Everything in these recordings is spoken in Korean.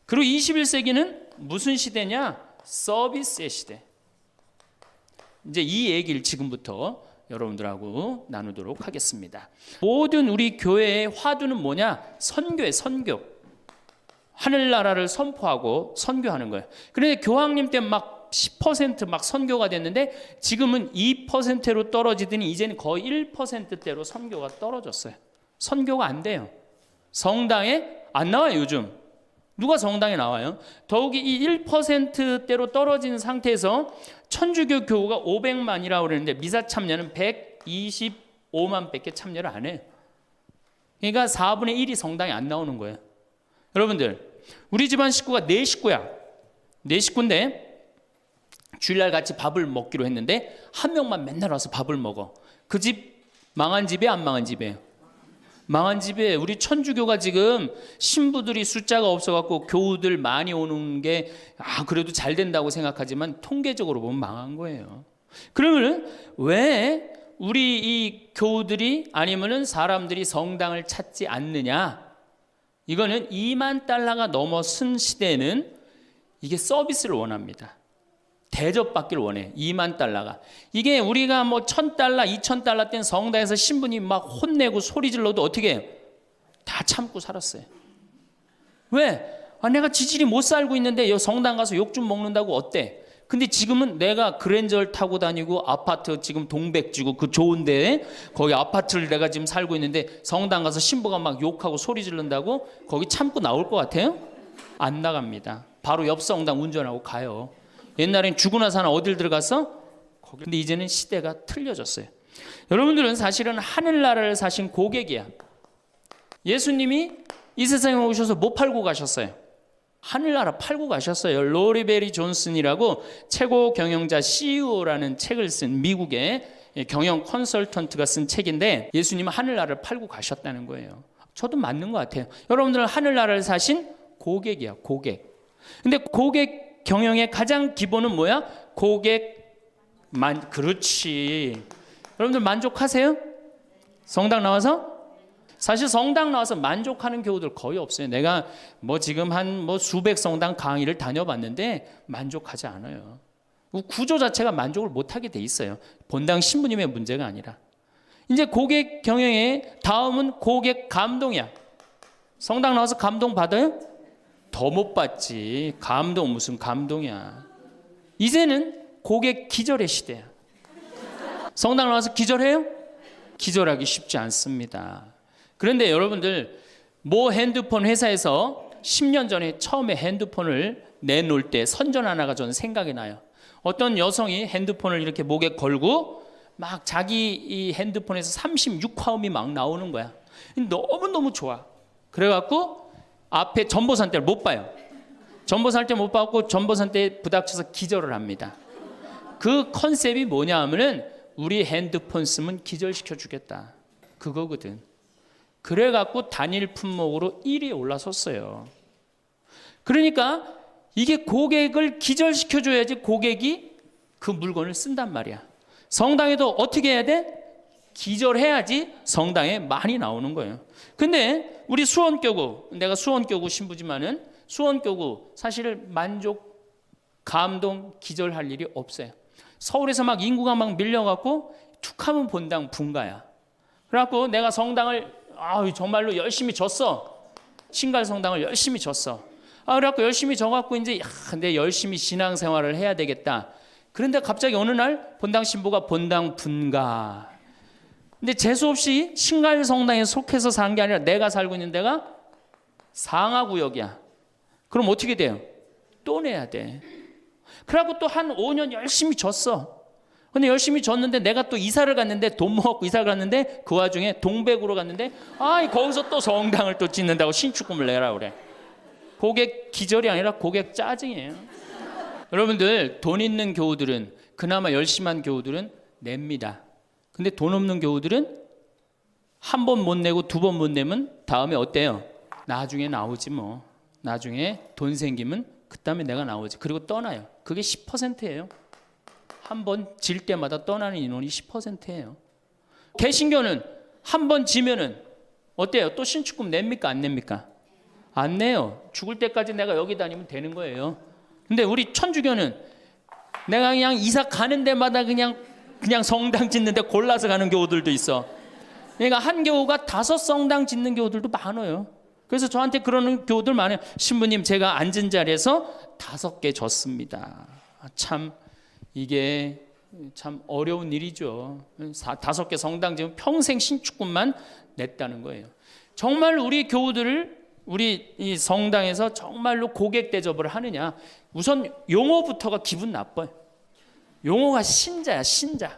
그리고 21세기는 무슨 시대냐? 서비스의 시대. 이제 이 얘기를 지금부터 여러분들하고 나누도록 하겠습니다. 모든 우리 교회의 화두는 뭐냐? 선교예요, 선교. 하늘나라를 선포하고 선교하는 거예요. 그런데 교황님 때 막 10% 선교가 됐는데 지금은 2%로 떨어지더니 이제는 거의 1%대로 선교가 떨어졌어요. 선교가 안 돼요. 성당에 안 나와요, 요즘. 누가 성당에 나와요? 더욱이 이 1%대로 떨어진 상태에서 천주교 교우가 500만이라고 그러는데 미사 참여는 125만 밖에 참여를 안 해요. 그러니까 4분의 1이 성당에 안 나오는 거예요. 여러분들, 우리 집안 식구가 4식구야. 4식구인데 주일날 같이 밥을 먹기로 했는데 한 명만 맨날 와서 밥을 먹어. 그 집 망한 집이에요, 안 망한 집이에요? 망한 집에 우리 천주교가 지금 신부들이 숫자가 없어갖고 교우들 많이 오는 게 그래도 잘 된다고 생각하지만 통계적으로 보면 망한 거예요. 그러면 왜 우리 이 교우들이 아니면은 사람들이 성당을 찾지 않느냐? 이거는 2만 달러가 넘어선 시대에는 이게 서비스를 원합니다. 대접받기를 원해. 2만 달러가. 이게 우리가 뭐 1,000달러, 2,000달러 땐 성당에서 신부님 막 혼내고 소리 질러도 어떻게 해요? 다 참고 살았어요. 왜? 내가 지질이 못 살고 있는데 여기 성당 가서 욕 좀 먹는다고 어때? 근데 지금은 내가 그랜저를 타고 다니고 아파트 지금 동백지구 그 좋은 데에 거기 아파트를 내가 지금 살고 있는데 성당 가서 신부가 막 욕하고 소리 지른다고 거기 참고 나올 것 같아요? 안 나갑니다. 바로 옆 성당 운전하고 가요. 옛날엔 죽고 나서 어딜 들어갔어? 거기. 근데 이제는 시대가 틀려졌어요. 여러분들은 사실은 하늘나라를 사신 고객이야. 예수님이 이 세상에 오셔서 뭐 팔고 가셨어요? 하늘나라 팔고 가셨어요. 로리베리 존슨이라고 최고 경영자 CEO라는 책을 쓴 미국의 경영 컨설턴트가 쓴 책인데 예수님은 하늘나라를 팔고 가셨다는 거예요. 저도 맞는 것 같아요. 여러분들은 하늘나라를 사신 고객이야, 고객. 근데 고객 경영의 가장 기본은 뭐야? 그렇지. 여러분들 만족하세요? 성당 나와서? 사실 성당 나와서 만족하는 교우들 거의 없어요. 내가 뭐 지금 한 수백 성당 강의를 다녀봤는데 만족하지 않아요. 구조 자체가 만족을 못하게 돼 있어요. 본당 신부님의 문제가 아니라. 이제 고객 경영의 다음은 고객 감동이야. 성당 나와서 감동 받아요? 더 못 받지. 감동 무슨 감동이야. 이제는 고객 기절의 시대야. 성당 나와서 기절해요? 기절하기 쉽지 않습니다. 그런데 여러분들 모 핸드폰 회사에서 10년 전에 처음에 핸드폰을 내놓을 때 선전 하나가 저는 생각이 나요. 어떤 여성이 핸드폰을 이렇게 목에 걸고 막 자기 이 핸드폰에서 36화음이 막 나오는 거야. 너무너무 좋아. 그래갖고 앞에 전보산대를 못 봐요. 전보산대 못 받고 전보산대에 부닥쳐서 기절을 합니다. 그 컨셉이 뭐냐 하면은 우리 핸드폰 쓰면 기절시켜 주겠다. 그거거든. 그래갖고 단일 품목으로 1위에 올라섰어요. 그러니까 이게 고객을 기절시켜 줘야지 고객이 그 물건을 쓴단 말이야. 성당에도 어떻게 해야 돼? 기절해야지 성당에 많이 나오는 거예요. 근데 우리 수원교구, 내가 수원교구 신부지만은 수원교구 사실 만족, 감동, 기절할 일이 없어요. 서울에서 막 인구가 막 밀려갖고 툭하면 본당 분가야. 그래갖고 내가 성당을 정말로 열심히 졌어. 신갈 성당을 열심히 졌어. 그래갖고 열심히 져갖고 이제 근데 열심히 신앙생활을 해야 되겠다. 그런데 갑자기 어느 날 본당 신부가 본당 분가. 근데 재수없이 신갈 성당에 속해서 산 게 아니라 내가 살고 있는 데가 상하구역이야. 그럼 어떻게 돼요? 또 내야 돼. 그래갖고 또 한 5년 열심히 졌어. 근데 열심히 졌는데 내가 또 이사를 갔는데 돈 모았고 이사를 갔는데 그 와중에 동백으로 갔는데 거기서 또 성당을 또 짓는다고 신축금을 내라 그래. 고객 기절이 아니라 고객 짜증이에요. 여러분들 돈 있는 교우들은 그나마 열심한 교우들은 냅니다. 근데 돈 없는 교우들은 한 번 못 내고 두 번 못 내면 다음에 어때요? 나중에 나오지 뭐. 나중에 돈 생기면 그다음에 내가 나오지. 그리고 떠나요. 그게 10%예요. 한 번 질 때마다 떠나는 인원이 10%예요. 개신교는 한 번 지면은 어때요? 또 신축금 냅니까? 안 냅니까? 안 내요. 죽을 때까지 내가 여기 다니면 되는 거예요. 근데 우리 천주교는 내가 그냥 이사 가는 데마다 그냥 성당 짓는데 골라서 가는 교우들도 있어. 그러니까 한 교우가 5성당 짓는 교우들도 많아요. 그래서 저한테 그러는 교우들 많아요. 신부님, 제가 앉은 자리에서 5개 졌습니다. 참 이게 참 어려운 일이죠. 5개 성당 지금 평생 신축금만 냈다는 거예요. 정말 우리 교우들을 우리 이 성당에서 정말로 고객 대접을 하느냐? 우선 용어부터가 기분 나빠요. 용어가 신자야, 신자.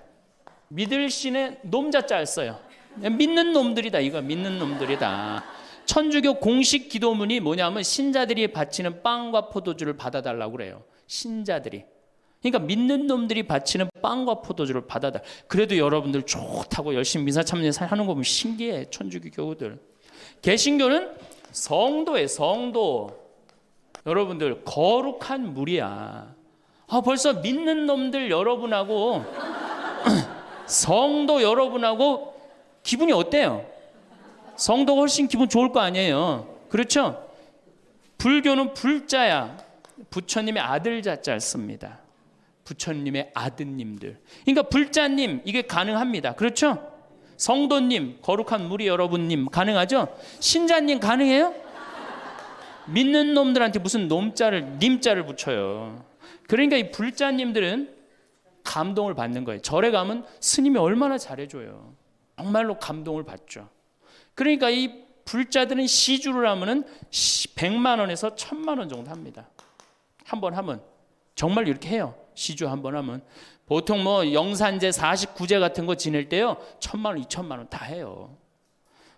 믿을 신에 놈자자를 써요. 믿는 놈들이다, 이거 믿는 놈들이다. 천주교 공식 기도문이 뭐냐면 신자들이 바치는 빵과 포도주를 받아달라고 그래요. 신자들이. 그러니까 믿는 놈들이 바치는 빵과 포도주를 받아달라. 그래도 여러분들 좋다고 열심히 미사 참여하는 거 보면 신기해. 천주교 교우들. 개신교는 성도예요, 성도. 여러분들 거룩한 물이야. 벌써 믿는 놈들 여러분하고 성도 여러분하고 기분이 어때요? 성도가 훨씬 기분 좋을 거 아니에요. 그렇죠? 불교는 불자야. 부처님의 아들 자자를 씁니다. 부처님의 아드님들. 그러니까 불자님 이게 가능합니다. 그렇죠? 성도님, 거룩한 무리 여러분님 가능하죠? 신자님 가능해요? 믿는 놈들한테 무슨 놈자를 님자를 붙여요. 그러니까 이 불자님들은 감동을 받는 거예요. 절에 가면 스님이 얼마나 잘해줘요. 정말로 감동을 받죠. 그러니까 이 불자들은 시주를 하면은 100만 원에서 1000만 원 정도 합니다. 한 번 하면 정말 이렇게 해요. 시주 한 번 하면 보통 뭐 영산제 49제 같은 거 지낼 때요 1000만 원, 2000만 원 다 해요.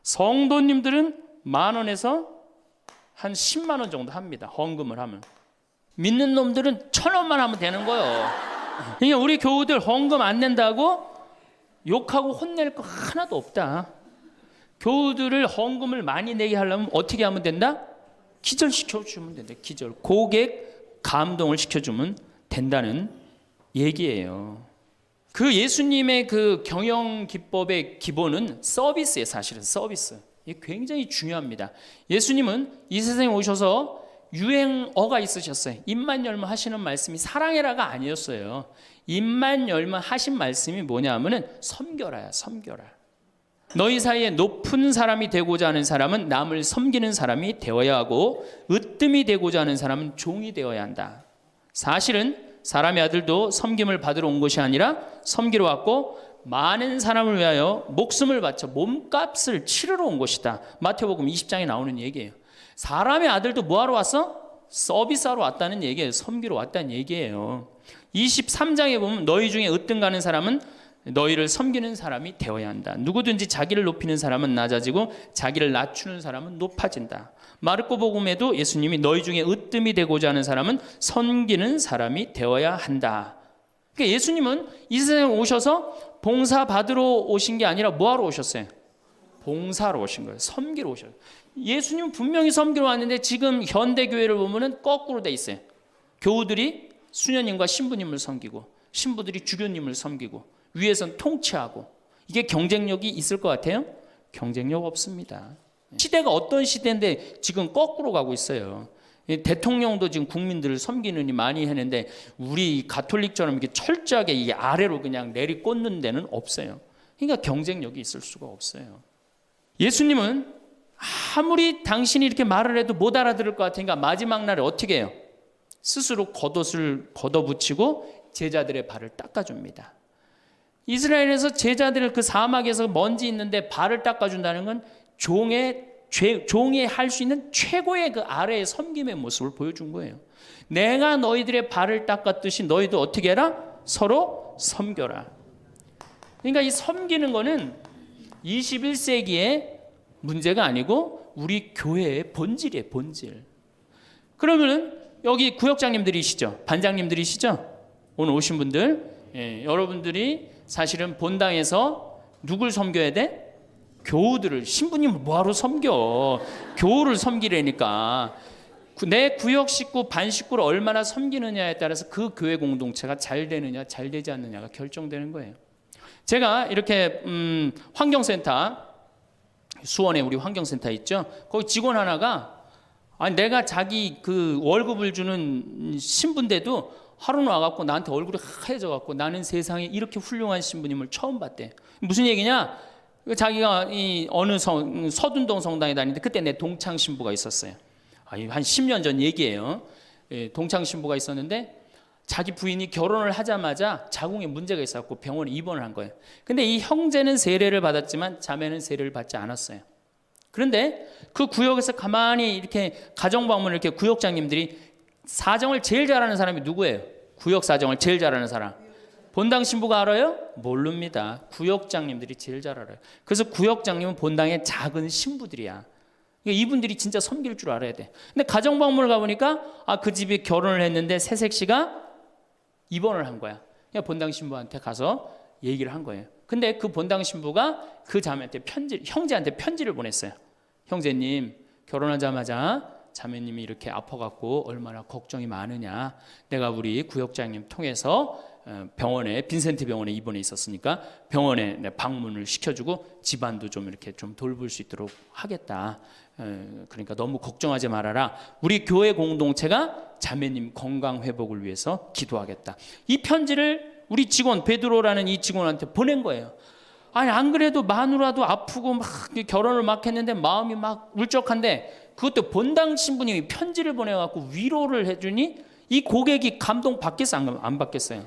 성도님들은 10,000원에서 한 10만 원 정도 합니다. 헌금을 하면. 믿는 놈들은 1,000원만 하면 되는 거예요. 그러니까 우리 교우들 헌금 안 낸다고 욕하고 혼낼 거 하나도 없다. 교우들을 헌금을 많이 내게 하려면 어떻게 하면 된다? 기절시켜주면 된다. 기절. 고객 감동을 시켜주면 된다는 얘기예요. 그 예수님의 그 경영 기법의 기본은 서비스예요. 사실은 서비스. 이게 굉장히 중요합니다. 예수님은 이 세상에 오셔서 유행어가 있으셨어요. 입만 열면 하시는 말씀이 사랑해라가 아니었어요. 입만 열면 하신 말씀이 뭐냐 하면은 섬겨라야, 섬겨라. 너희 사이에 높은 사람이 되고자 하는 사람은 남을 섬기는 사람이 되어야 하고 으뜸이 되고자 하는 사람은 종이 되어야 한다. 사실은 사람의 아들도 섬김을 받으러 온 것이 아니라 섬기러 왔고 많은 사람을 위하여 목숨을 바쳐 몸값을 치르러 온 것이다. 마태복음 20장에 나오는 얘기예요. 사람의 아들도 뭐하러 왔어? 서비스하러 왔다는 얘기예요. 섬기러 왔다는 얘기예요. 23장에 보면 너희 중에 으뜸 가는 사람은 너희를 섬기는 사람이 되어야 한다. 누구든지 자기를 높이는 사람은 낮아지고 자기를 낮추는 사람은 높아진다. 마르코 복음에도 예수님이 너희 중에 으뜸이 되고자 하는 사람은 섬기는 사람이 되어야 한다. 그러니까 예수님은 이 세상에 오셔서 봉사 받으러 오신 게 아니라 뭐하러 오셨어요? 봉사로 오신 거예요. 섬기러 오셨어요. 예수님은 분명히 섬기러 왔는데 지금 현대교회를 보면은 거꾸로 돼 있어요. 교우들이 수녀님과 신부님을 섬기고 신부들이 주교님을 섬기고 위에선 통치하고 이게 경쟁력이 있을 것 같아요? 경쟁력 없습니다. 시대가 어떤 시대인데 지금 거꾸로 가고 있어요. 대통령도 지금 국민들을 섬기느니 많이 했는데 우리 가톨릭처럼 이렇게 철저하게 이 아래로 그냥 내리꽂는 데는 없어요. 그러니까 경쟁력이 있을 수가 없어요. 예수님은 아무리 당신이 이렇게 말을 해도 못 알아들을 것 같으니까 마지막 날에 어떻게 해요? 스스로 겉옷을 걷어붙이고 제자들의 발을 닦아줍니다. 이스라엘에서 제자들을 그 사막에서 먼지 있는데 발을 닦아준다는 건 종이 할 수 있는 최고의 그 아래의 섬김의 모습을 보여준 거예요. 내가 너희들의 발을 닦았듯이 너희도 어떻게 해라? 서로 섬겨라. 그러니까 이 섬기는 거는 21세기의 문제가 아니고 우리 교회의 본질이에요. 본질. 그러면은 여기 구역장님들이시죠? 반장님들이시죠? 오늘 오신 분들, 여러분들이 사실은 본당에서 누굴 섬겨야 돼? 교우들을. 신부님을 뭐하러 섬겨? 교우를 섬기라니까. 내 구역 식구, 반 식구를 얼마나 섬기느냐에 따라서 그 교회 공동체가 잘 되느냐 잘 되지 않느냐가 결정되는 거예요. 제가 이렇게 환경센터, 수원에 우리 환경센터 있죠. 거기 직원 하나가 아니 내가 자기 그 월급을 주는 신부인데도 하루 와갖고 나한테 얼굴이 하얘져갖고 나는 세상에 이렇게 훌륭한 신부님을 처음 봤대. 무슨 얘기냐? 자기가 이 어느 서둔동 성당에 다니는데 그때 내 동창 신부가 있었어요. 한 10년 전 얘기예요. 동창 신부가 있었는데 자기 부인이 결혼을 하자마자 자궁에 문제가 있었고 병원에 입원을 한 거예요. 근데 이 형제는 세례를 받았지만 자매는 세례를 받지 않았어요. 그런데 그 구역에서 가만히 이렇게 가정 방문을 이렇게 구역장님들이 사정을 제일 잘하는 사람이 누구예요? 구역 사정을 제일 잘하는 사람. 본당 신부가 알아요? 모릅니다. 구역장님들이 제일 잘 알아요. 그래서 구역장님은 본당의 작은 신부들이야. 이분들이 진짜 섬길 줄 알아야 돼. 근데 가정 방문을 가보니까 그 집이 결혼을 했는데 새색 씨가 입원을 한 거야. 그냥 본당 신부한테 가서 얘기를 한 거예요. 근데 그 본당 신부가 그 자매한테 형제한테 편지를 보냈어요. 형제님, 결혼하자마자 자매님이 이렇게 아파갖고 얼마나 걱정이 많으냐. 내가 우리 구역장님 통해서 병원에 빈센트 병원에 입원해 있었으니까 병원에 방문을 시켜주고 집안도 좀 이렇게 좀 돌볼 수 있도록 하겠다. 그러니까 너무 걱정하지 말아라. 우리 교회 공동체가 자매님 건강 회복을 위해서 기도하겠다. 이 편지를 우리 직원 베드로라는 이 직원한테 보낸 거예요. 아니 안 그래도 마누라도 아프고 막 결혼을 막 했는데 마음이 막 울적한데 그것도 본당 신부님이 편지를 보내갖고 위로를 해주니 이 고객이 감동 받겠어 안 받겠어요?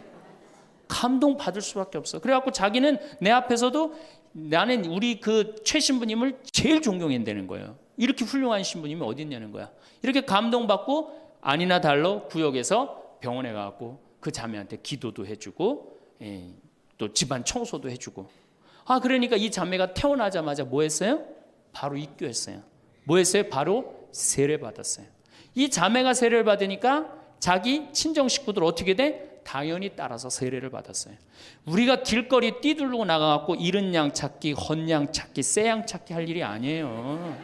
감동 받을 수밖에 없어. 그래갖고 자기는 내 앞에서도 나는 우리 그 최 신부님을 제일 존경한다는 거예요. 이렇게 훌륭한 신부님이 어디 있냐는 거야. 이렇게 감동받고 아니나 달러 구역에서 병원에 가갖고 그 자매한테 기도도 해주고 또 집안 청소도 해주고. 그러니까 이 자매가 태어나자마자 뭐 했어요? 바로 입교했어요. 뭐 했어요? 바로 세례 받았어요. 이 자매가 세례를 받으니까 자기 친정 식구들 어떻게 돼? 당연히 따라서 세례를 받았어요. 우리가 길거리 뛰두르고 나가갖고 잃은 양 찾기, 헌 양 찾기, 새 양 찾기 할 일이 아니에요.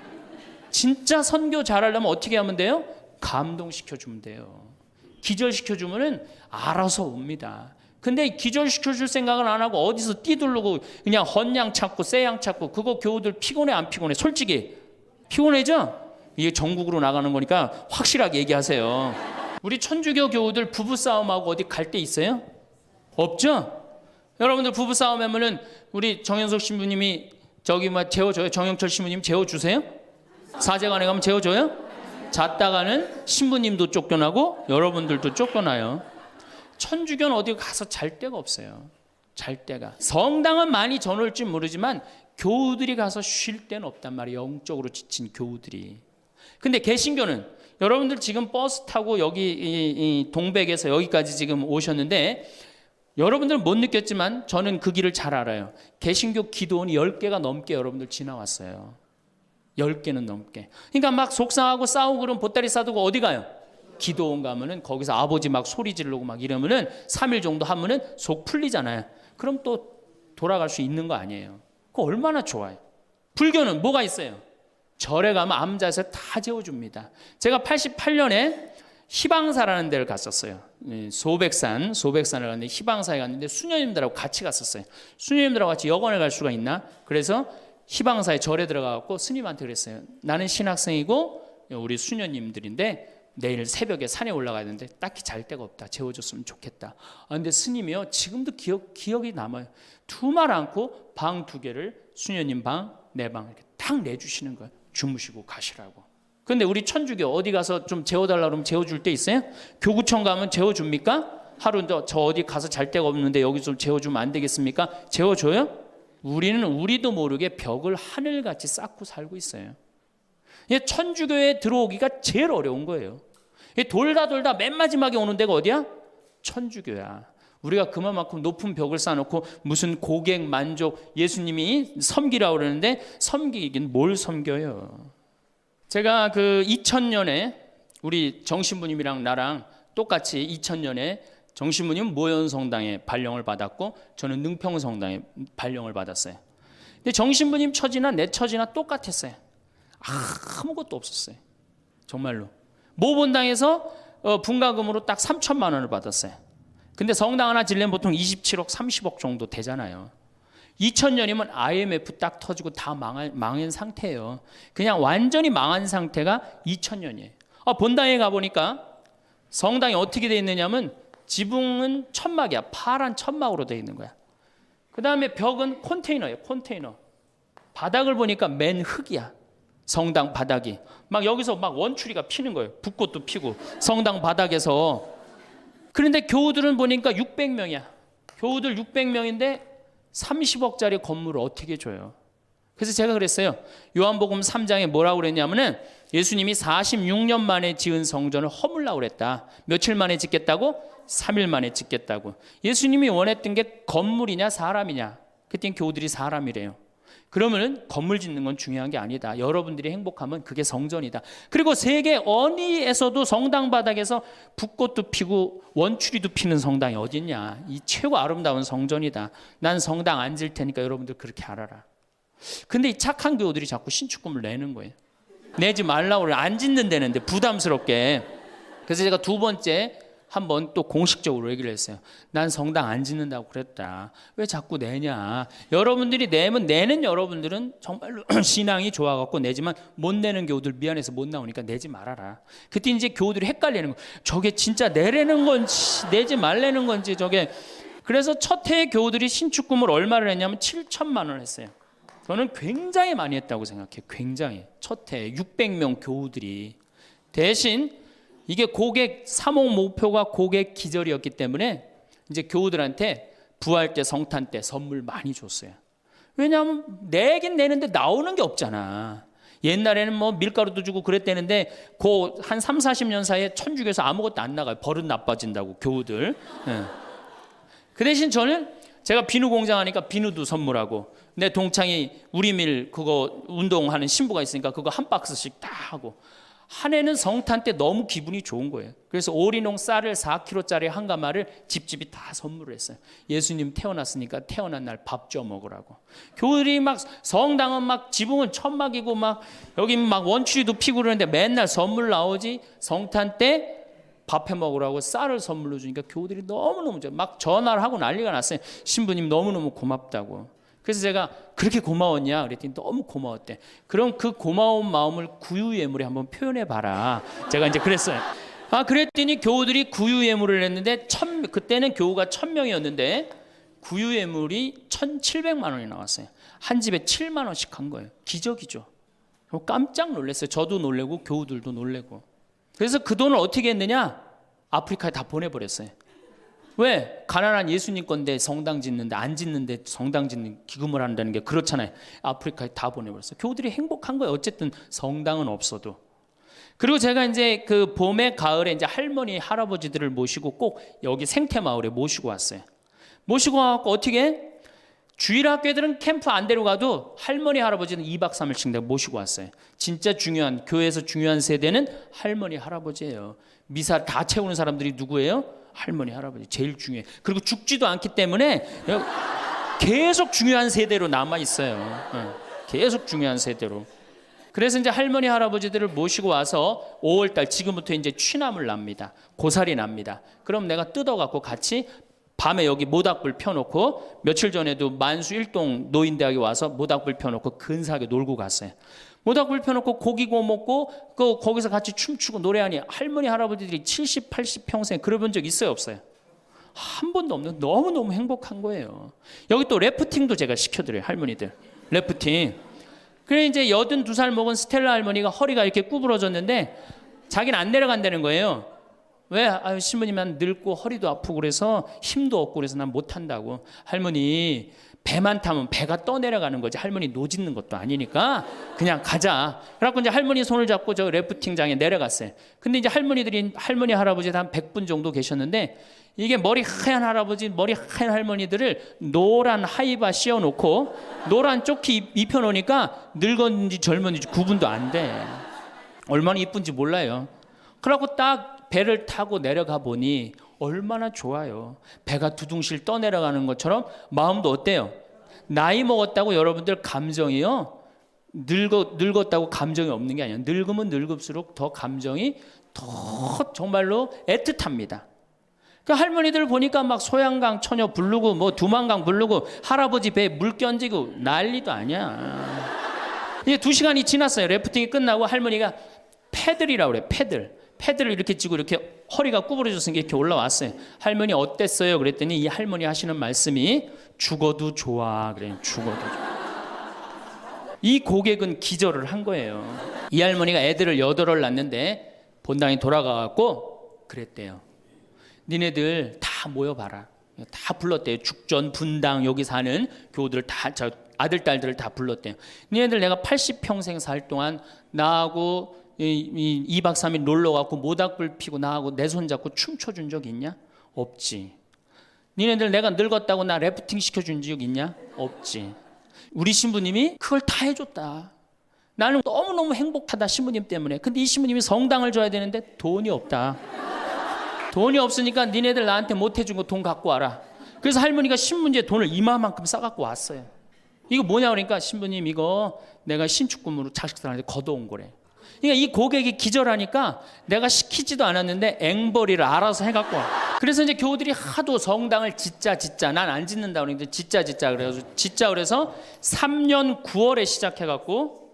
진짜 선교 잘하려면 어떻게 하면 돼요? 감동시켜주면 돼요. 기절시켜주면은 알아서 옵니다. 근데 기절시켜줄 생각은 안 하고 어디서 뛰두르고 그냥 헌 양 찾고 새 양 찾고 그거 교우들 피곤해 안 피곤해? 솔직히 피곤해죠? 이게 전국으로 나가는 거니까 확실하게 얘기하세요. 우리 천주교 교우들 부부싸움하고 어디 갈 데 있어요? 없죠? 여러분들 부부싸움 하면은 우리 정현석 신부님이 저기 재워줘요? 정영철 신부님 재워주세요? 사제관에 가면 재워줘요? 잤다가는 신부님도 쫓겨나고 여러분들도 쫓겨나요. 천주교는 어디 가서 잘 데가 없어요. 잘 데가. 성당은 많이 전올지 모르지만 교우들이 가서 쉴 데는 없단 말이에요. 영적으로 지친 교우들이. 근데 개신교는 여러분들 지금 버스 타고 여기 이 동백에서 여기까지 지금 오셨는데 여러분들 못 느꼈지만 저는 그 길을 잘 알아요. 개신교 기도원이 10개가 넘게 여러분들 지나왔어요. 10개는 넘게. 그러니까 막 속상하고 싸우고 그러면 보따리 싸두고 어디 가요? 기도원 가면은 거기서 아버지 막 소리 지르고 막 이러면은 3일 정도 하면은 속 풀리잖아요. 그럼 또 돌아갈 수 있는 거 아니에요. 그거 얼마나 좋아요. 불교는 뭐가 있어요? 절에 가면 암자에서 다 재워줍니다. 제가 88년에 희방사라는 데를 갔었어요. 소백산을 갔는데 희방사에 갔는데 수녀님들하고 같이 갔었어요. 수녀님들하고 같이 여관을 갈 수가 있나? 그래서 희방사에 절에 들어가고 스님한테 그랬어요. 나는 신학생이고 우리 수녀님들인데 내일 새벽에 산에 올라가야 되는데 딱히 잘 데가 없다. 재워줬으면 좋겠다. 근데 스님이요 지금도 기억이 남아요. 두말 않고 방 2개를 수녀님 방, 내 방 이렇게 딱 내주시는 거예요. 주무시고 가시라고. 근데 우리 천주교 어디 가서 좀 재워달라 그러면 재워줄 때 있어요? 교구청 가면 재워줍니까? 하루 저 어디 가서 잘 데가 없는데 여기 좀 재워주면 안 되겠습니까? 재워줘요? 우리는 우리도 모르게 벽을 하늘같이 쌓고 살고 있어요. 천주교에 들어오기가 제일 어려운 거예요. 돌다 맨 마지막에 오는 데가 어디야? 천주교야. 우리가 그만큼 높은 벽을 쌓아놓고 무슨 고객 만족 예수님이 섬기라고 그러는데 섬기긴 뭘 섬겨요. 제가 그 2000년에 우리 정신부님이랑 나랑 똑같이 2000년에 정신부님 모현성당에 발령을 받았고 저는 능평성당에 발령을 받았어요. 근데 정신부님 처지나 내 처지나 똑같았어요. 아무것도 없었어요. 정말로. 모본당에서 분가금으로 딱 3천만 원을 받았어요. 근데 성당 하나 지려면 보통 27억, 30억 정도 되잖아요. 2000년이면 IMF 딱 터지고 다 망한 상태예요. 그냥 완전히 망한 상태가 2000년이에요. 본당에 가보니까 성당이 어떻게 돼 있느냐면 지붕은 천막이야. 파란 천막으로 돼 있는 거야. 그 다음에 벽은 컨테이너예요. 컨테이너. 바닥을 보니까 맨 흙이야. 성당 바닥이. 막 여기서 막 원추리가 피는 거예요. 붓꽃도 피고 성당 바닥에서. 그런데 교우들은 보니까 600명이야. 교우들 600명인데 30억짜리 건물을 어떻게 줘요? 그래서 제가 그랬어요. 요한복음 3장에 뭐라고 그랬냐면은 예수님이 46년 만에 지은 성전을 허물라고 그랬다. 며칠 만에 짓겠다고? 3일 만에 짓겠다고. 예수님이 원했던 게 건물이냐 사람이냐? 그땐 교우들이 사람이래요. 그러면은 건물 짓는 건 중요한 게 아니다. 여러분들이 행복하면 그게 성전이다. 그리고 세계 어디에서도 성당 바닥에서 붓꽃도 피고 원추리도 피는 성당이 어딨냐. 이 최고 아름다운 성전이다. 난 성당 안 질 테니까 여러분들 그렇게 알아라. 근데 이 착한 교우들이 자꾸 신축금을 내는 거예요. 내지 말라고 그래. 안 짓는다는데 부담스럽게. 그래서 제가 두 번째 한번 또 공식적으로 얘기를 했어요. 난 성당 안 짓는다고 그랬다. 왜 자꾸 내냐. 여러분들이 내면 내는 여러분들은 정말로 신앙이 좋아갖고 내지만 못 내는 교우들 미안해서 못 나오니까 내지 말아라. 그때 이제 교우들이 헷갈리는 거. 저게 진짜 내라는 건지 내지 말라는 건지 저게. 그래서 첫 해에 교우들이 신축금을 얼마를 했냐면 7천만 원을 했어요. 저는 굉장히 많이 했다고 생각해요. 굉장히. 첫 해에 600명 교우들이. 대신 이게 고객 사목 목표가 고객 기절이었기 때문에 이제 교우들한테 부활 때 성탄 때 선물 많이 줬어요. 왜냐하면 내긴 내는데 나오는 게 없잖아. 옛날에는 뭐 밀가루도 주고 그랬대는데 그 한 3, 40년 사이에 천주교에서 아무것도 안 나가요. 버릇 나빠진다고 교우들. 네. 그 대신 저는 제가 비누 공장 하니까 비누도 선물하고 내 동창이 우리밀 그거 운동하는 신부가 있으니까 그거 한 박스씩 다 하고 한 해는 성탄 때 너무 기분이 좋은 거예요. 그래서 오리농 쌀을 4kg짜리 한 가마를 집집이 다 선물을 했어요. 예수님 태어났으니까 태어난 날 밥 줘 먹으라고. 교우들이 막 성당은 막 지붕은 천막이고 막 여기 막 원추리도 피고 그러는데 맨날 선물 나오지. 성탄 때 밥 해 먹으라고 쌀을 선물로 주니까 교우들이 너무너무 막 전화를 하고 난리가 났어요. 신부님 너무너무 고맙다고. 그래서 제가 그렇게 고마웠냐 그랬더니 너무 고마웠대. 그럼 그 고마운 마음을 구유예물에 한번 표현해 봐라. 제가 이제 그랬어요. 그랬더니 교우들이 구유예물을 했는데 그때는 교우가 1000명이었는데 구유예물이 1700만 원이 나왔어요. 한 집에 7만 원씩 한 거예요. 기적이죠. 깜짝 놀랐어요. 저도 놀래고 교우들도 놀래고. 그래서 그 돈을 어떻게 했느냐? 아프리카에 다 보내버렸어요. 왜? 가난한 예수님 건데 성당 짓는데 안 짓는데 성당 짓는 기금을 한다는 게 그렇잖아요. 아프리카에 다 보내버렸어요. 교우들이 행복한 거예요. 어쨌든 성당은 없어도. 그리고 제가 이제 그 봄에 가을에 이제 할머니 할아버지들을 모시고 꼭 여기 생태마을에 모시고 왔어요. 모시고 와서 어떻게? 주일학교들은 캠프 안 데려가도 할머니 할아버지는 2박 3일씩 내가 모시고 왔어요. 진짜 중요한 교회에서 중요한 세대는 할머니 할아버지예요. 미사 다 채우는 사람들이 누구예요? 할머니 할아버지 제일 중요해. 그리고 죽지도 않기 때문에 계속 중요한 세대로 남아 있어요. 계속 중요한 세대로. 그래서 이제 할머니 할아버지들을 모시고 와서 5월달 지금부터 이제 취나물 납니다. 고사리 납니다. 그럼 내가 뜯어갖고 같이 밤에 여기 모닥불 펴놓고 며칠 전에도 만수 일동 노인대학에 와서 모닥불 펴놓고 근사하게 놀고 갔어요. 모닥불 펴놓고 고기 구워 먹고 거기서 같이 춤추고 노래하니 할머니 할아버지들이 70, 80 평생 그러본 적 있어요 없어요? 한 번도 없는 너무너무 행복한 거예요. 여기 또 래프팅도 제가 시켜드려요. 할머니들 래프팅. 그래 이제 82살 먹은 스텔라 할머니가 허리가 이렇게 구부러졌는데 자기는 안 내려간다는 거예요. 왜? 신부님 난 늙고 허리도 아프고 그래서 힘도 없고 그래서 난 못한다고. 할머니 배만 타면 배가 떠내려가는 거지 할머니 노짓는 것도 아니니까 그냥 가자. 그래갖고 이제 할머니 손을 잡고 저 래프팅장에 내려갔어요. 근데 이제 할머니 할아버지 한 100분 정도 계셨는데 이게 머리 하얀 할아버지 머리 하얀 할머니들을 노란 하이바 씌워놓고 노란 조끼 입혀놓으니까 늙었는지 젊었는지 구분도 안 돼. 얼마나 이쁜지 몰라요. 그래갖고 딱 배를 타고 내려가 보니 얼마나 좋아요. 배가 두둥실 떠내려가는 것처럼 마음도 어때요? 나이 먹었다고 여러분들 감정이요. 늙었다고 감정이 없는 게 아니에요. 늙으면 늙을수록 더 감정이 더 정말로 애틋합니다. 그 할머니들 보니까 막 소양강 처녀 부르고 뭐 두만강 부르고 할아버지 배에 물 껴지고 난리도 아니야. 이제 2시간이 지났어요. 래프팅이 끝나고 할머니가 패들이라고 그래. 패들. 패드를 이렇게 쥐고 이렇게 허리가 구부러졌으니까 이렇게 올라왔어요. 할머니 어땠어요? 그랬더니 이 할머니 하시는 말씀이 죽어도 좋아. 그래요. 죽어도 좋아. 이 고객은 기절을 한 거예요. 이 할머니가 애들을 8을 낳는데 본당에 돌아가갖고 그랬대요. 니네들 다 모여봐라. 다 불렀대요. 죽전, 분당 여기 사는 교우들 다, 저 아들, 딸들을 다 불렀대요. 니네들 내가 80평생 살 동안 나하고 2박 3일 놀러 가고 모닥불 피고 나하고 내 손 잡고 춤춰준 적 있냐? 없지. 니네들 내가 늙었다고 나 래프팅 시켜준 적 있냐? 없지. 우리 신부님이 그걸 다 해줬다. 나는 너무너무 행복하다 신부님 때문에. 근데 이 신부님이 성당을 줘야 되는데 돈이 없다. 돈이 없으니까 니네들 나한테 못 해준 거 돈 갖고 와라. 그래서 할머니가 신문지에 돈을 이마만큼 싸갖고 왔어요. 이거 뭐냐 그러니까 신부님 이거 내가 신축금으로 자식들한테 걷어온 거래. 그러니까 이 고객이 기절하니까 내가 시키지도 않았는데 앵벌이를 알아서 해갖고 와. 그래서 이제 교우들이 하도 성당을 짓자 난 안 짓는다 그러는데 짓자 그래서 3년 9월에 시작해갖고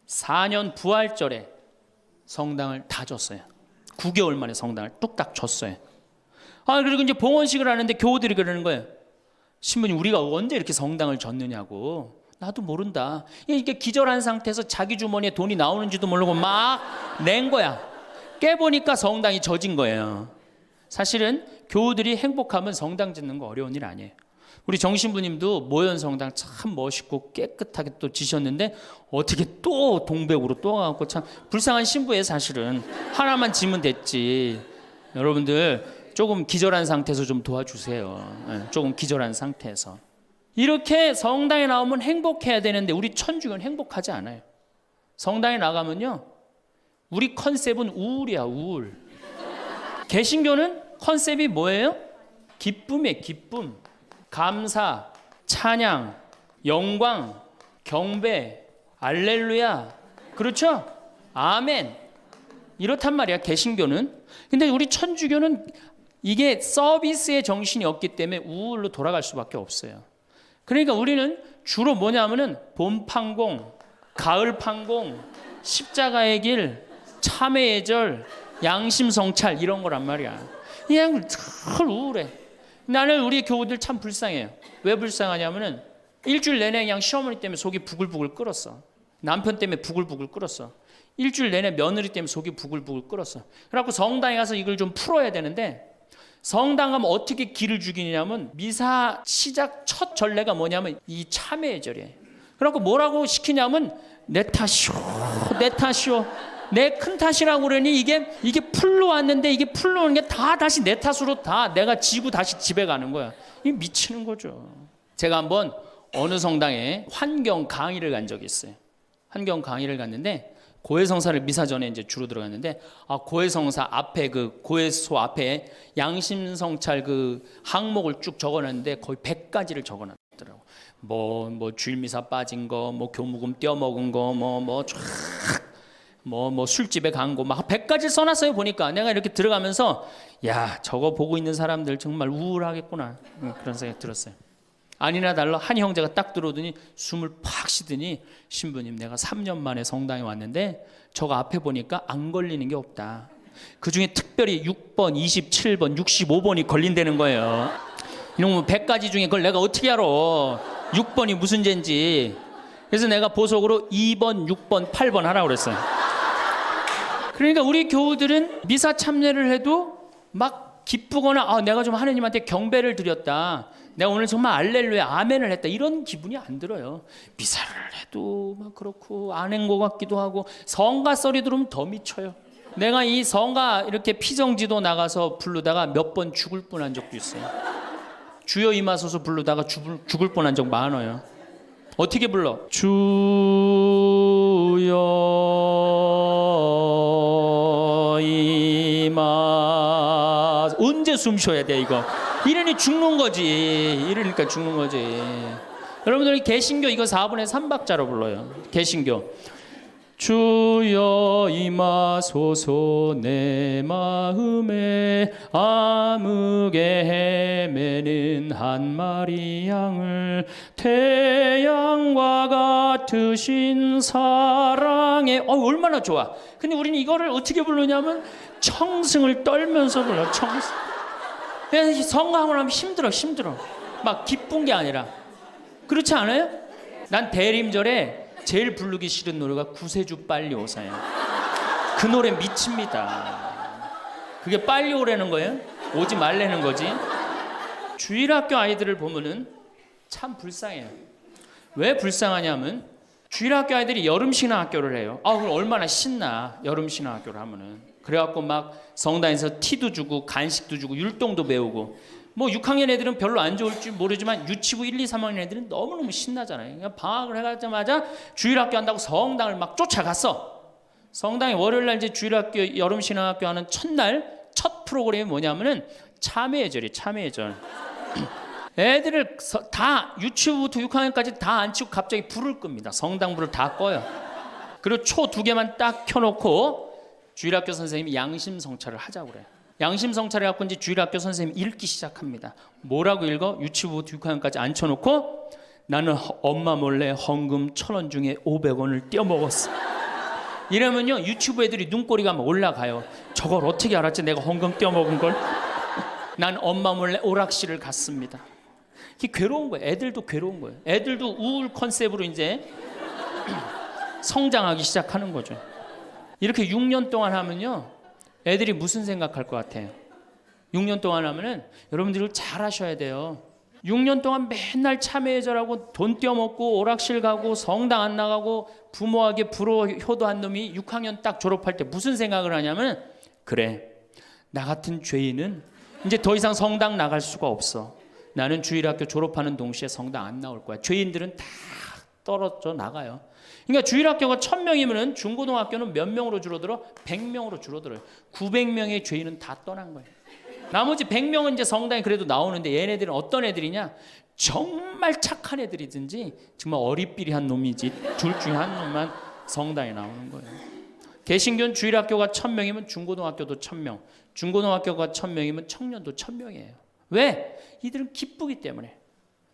4년 부활절에 성당을 다 줬어요. 9개월 만에 성당을 뚝딱 줬어요. 그리고 이제 봉헌식을 하는데 교우들이 그러는 거예요. 신부님 우리가 언제 이렇게 성당을 줬느냐고. 나도 모른다. 이렇게 기절한 상태에서 자기 주머니에 돈이 나오는지도 모르고 막 낸 거야. 깨보니까 성당이 젖은 거예요. 사실은 교우들이 행복하면 성당 짓는 거 어려운 일 아니에요. 우리 정신부님도 모현 성당 참 멋있고 깨끗하게 또 지셨는데 어떻게 또 동백으로 또 가고 참 불쌍한 신부예요. 사실은 하나만 지면 됐지. 여러분들 조금 기절한 상태에서 좀 도와주세요. 조금 기절한 상태에서. 이렇게 성당에 나오면 행복해야 되는데 우리 천주교는 행복하지 않아요. 성당에 나가면요 우리 컨셉은 우울이야. 우울. 개신교는 컨셉이 뭐예요? 기쁨이에요. 기쁨, 감사, 찬양, 영광, 경배, 알렐루야. 그렇죠? 아멘. 이렇단 말이야 개신교는. 근데 우리 천주교는 이게 서비스의 정신이 없기 때문에 우울로 돌아갈 수밖에 없어요. 그러니까 우리는 주로 뭐냐면은 봄 판공, 가을 판공, 십자가의 길, 참회의 절, 양심 성찰 이런 거란 말이야. 그냥 늘 우울해. 나는 우리 교우들 참 불쌍해요. 왜 불쌍하냐면은 일주일 내내 그냥 시어머니 때문에 속이 부글부글 끓었어. 남편 때문에 부글부글 끓었어. 일주일 내내 며느리 때문에 속이 부글부글 끓었어. 그래갖고 성당에 가서 이걸 좀 풀어야 되는데 성당 가면 어떻게 기를 죽이냐면 미사 시작 첫 전례가 뭐냐면 이 참회의 절이에요. 그래갖고 뭐라고 시키냐면 내 탓이오, 내 탓이오. 내 큰 탓이라고 그러니 이게 풀로 왔는데 이게 풀로 오는 게 다 다시 내 탓으로 다 내가 지고 다시 집에 가는 거야. 이게 미치는 거죠. 제가 한번 어느 성당에 환경 강의를 간 적이 있어요. 환경 강의를 갔는데 고해성사를 미사 전에 이제 주로 들어갔는데 고해성사 앞에 그 고해소 앞에 양심성찰 그 항목을 쭉 적어놨는데 거의 100가지를 적어놨더라고. 뭐 주일미사 빠진 거, 뭐 교무금 떼어먹은 거, 뭐 술집에 간 거 막 100가지 써놨어요. 보니까 내가 이렇게 들어가면서 야 저거 보고 있는 사람들 정말 우울하겠구나 그런 생각이 들었어요. 아니나 달라 한 형제가 딱 들어오더니 숨을 팍 쉬더니 신부님 내가 3년 만에 성당에 왔는데 저거 앞에 보니까 안 걸리는 게 없다. 그중에 특별히 6번, 27번, 65번이 걸린다는 거예요. 이놈의 100가지 중에 그걸 내가 어떻게 알아. 6번이 무슨 죄인지. 그래서 내가 보석으로 2번, 6번, 8번 하라고 그랬어요. 그러니까 우리 교우들은 미사 참여를 해도 막 기쁘거나 내가 좀 하느님한테 경배를 드렸다. 내가 오늘 정말 알렐루야 아멘을 했다. 이런 기분이 안 들어요. 미사를 해도 막 그렇고 안 한 것 같기도 하고 성가 소리 들으면 더 미쳐요. 내가 이 성가 이렇게 피정지도 나가서 부르다가 몇 번 죽을 뻔한 적도 있어요. 주여 임하소서 부르다가 죽을 뻔한 적 많아요. 어떻게 불러? 주여 임하. 언제 숨 쉬어야 돼 이거? 이러니 죽는 거지. 이러니까 죽는 거지. 여러분들 개신교 이거 4분의 3박자로 불러요. 개신교 주여 임하소서 내 마음에 암흑에 헤매는 한 마리 양을 태양과 같으신 사랑에 얼마나 좋아. 근데 우리는 이거를 어떻게 부르냐면 청승을 떨면서 불러. 청승. 그래서 성강을 하면 힘들어. 막 기쁜 게 아니라. 그렇지 않아요? 난 대림절에 제일 부르기 싫은 노래가 구세주 빨리 오사야. 그 노래 미칩니다. 그게 빨리 오라는 거예요? 오지 말라는 거지. 주일학교 아이들을 보면은 참 불쌍해요. 왜 불쌍하냐면 주일학교 아이들이 여름신앙학교를 해요. 그럼 얼마나 신나 여름신앙학교를 하면은. 그래갖고 막 성당에서 티도 주고 간식도 주고 율동도 배우고. 뭐 6학년 애들은 별로 안 좋을지 모르지만 유치부 1, 2, 3학년 애들은 너무너무 신나잖아요. 그러니까 방학을 해가자마자 주일학교 한다고 성당을 막 쫓아갔어. 성당에 월요일날 이제 주일학교 여름신앙학교 하는 첫날 첫 프로그램이 뭐냐면은 참회절이에요. 참회절. 애들을 다 유치부부터 6학년까지 다 안 치고 갑자기 불을 끕니다. 성당불을 다 꺼요. 그리고 초 2개만 딱 켜놓고 주일학교 선생님이 양심성찰을 하자고 그래요. 양심성찰을 갖고 이제 주일학교 선생님이 읽기 시작합니다. 뭐라고 읽어? 유치부부터 6학년까지 앉혀놓고 나는 엄마 몰래 헌금 1,000원 중에 500원을 떼어먹었어. 이러면요 유치부 애들이 눈꼬리가 막 올라가요. 저걸 어떻게 알았지? 내가 헌금 떼어먹은 걸? 난 엄마 몰래 오락실을 갔습니다. 이게 괴로운 거예요. 애들도 괴로운 거예요. 애들도 우울 컨셉으로 이제 성장하기 시작하는 거죠. 이렇게 6년 동안 하면요 애들이 무슨 생각할 것 같아요? 6년 동안 하면은 여러분들이 잘 하셔야 돼요. 6년 동안 맨날 참회절하고 돈 떼어먹고 오락실 가고 성당 안 나가고 부모에게 불호 효도한 놈이 6학년 딱 졸업할 때 무슨 생각을 하냐면 그래 나 같은 죄인은 이제 더 이상 성당 나갈 수가 없어. 나는 주일학교 졸업하는 동시에 성당 안 나올 거야. 죄인들은 다 떨어져 나가요. 그러니까 주일학교가 1,000명이면 중고등학교는 몇 명으로 줄어들어? 100명으로 줄어들어요. 900명의 죄인은 다 떠난 거예요. 나머지 100명은 이제 성당에 그래도 나오는데 얘네들은 어떤 애들이냐? 정말 착한 애들이든지 정말 어리삐리한 놈이지 둘 중에 한 놈만 성당에 나오는 거예요. 개신교는 주일학교가 1,000명이면 중고등학교도 1,000명, 중고등학교가 1,000명이면 청년도 1,000명이에요. 왜? 이들은 기쁘기 때문에.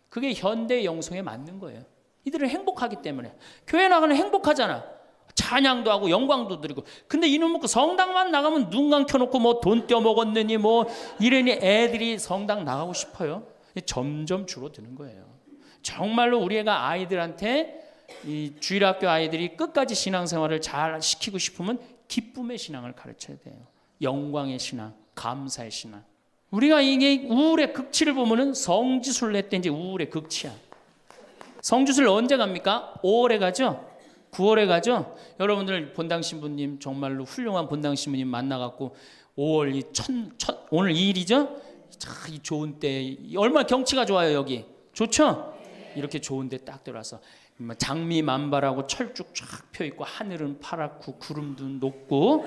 그게 현대 영성에 맞는 거예요. 이들은 행복하기 때문에. 교회 나가면 행복하잖아. 찬양도 하고 영광도 드리고. 근데 이놈 먹고 성당만 나가면 눈 감켜놓고 뭐 돈 떼어먹었느니 뭐 이러니 애들이 성당 나가고 싶어요. 점점 줄어드는 거예요. 정말로 우리 애가 아이들한테 이 주일학교 아이들이 끝까지 신앙생활을 잘 시키고 싶으면 기쁨의 신앙을 가르쳐야 돼요. 영광의 신앙, 감사의 신앙. 우리가 이게 우울의 극치를 보면은 성지순례 때 이제 우울의 극치야. 성지순례 언제 갑니까? 5월에 가죠? 9월에 가죠? 여러분들 본당 신부님 정말로 훌륭한 본당 신부님 만나갖고 5월 오늘 2일이죠? 참 이 좋은 때 얼마나 경치가 좋아요 여기. 좋죠? 이렇게 좋은 데 딱 들어와서 장미 만발하고 철쭉 쫙 펴있고 하늘은 파랗고 구름도 높고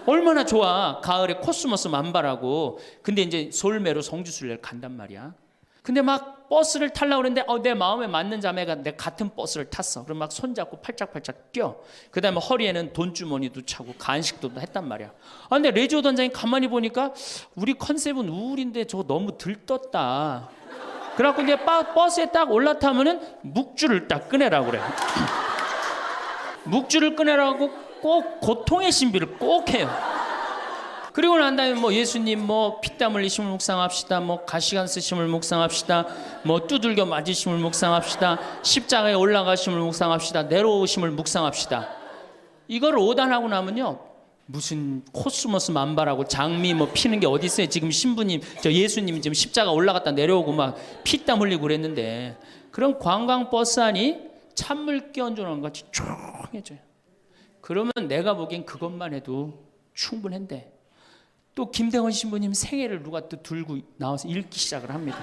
얼마나 좋아. 가을에 코스모스 만발하고. 근데 이제 솔매로 성지순례를 간단 말이야. 근데 막 버스를 타려고 그랬는데 내 마음에 맞는 자매가 내 같은 버스를 탔어. 그럼 막 손잡고 팔짝팔짝 뛰어. 그 다음에 허리에는 돈주머니도 차고 간식도 했단 말이야. 근데 레지오 단장이 가만히 보니까 우리 컨셉은 우울인데 저거 너무 들떴다. 그래갖고 이제 버스에 딱 올라타면은 묵주를 딱 꺼내라고 그래. 묵주를 꺼내라고 꼭 고통의 신비를 꼭 해요. 그리고 난 다음에 뭐 예수님 뭐 피땀 흘리심을 묵상합시다. 뭐 가시관 쓰심을 묵상합시다. 뭐 두들겨 맞으심을 묵상합시다. 십자가에 올라가심을 묵상합시다. 내려오심을 묵상합시다. 이걸 오단하고 나면요. 무슨 코스모스 만발하고 장미 뭐 피는 게 어디 있어요. 지금 신부님 저 예수님이 지금 십자가 올라갔다 내려오고 막 피땀 흘리고 그랬는데 그런 관광버스 안이 찬물 끼얹어 놓은 것 같이 조용해져요. 그러면 내가 보기엔 그것만 해도 충분한데 또 김대원 신부님 생애를 누가 또 들고 나와서 읽기 시작을 합니다.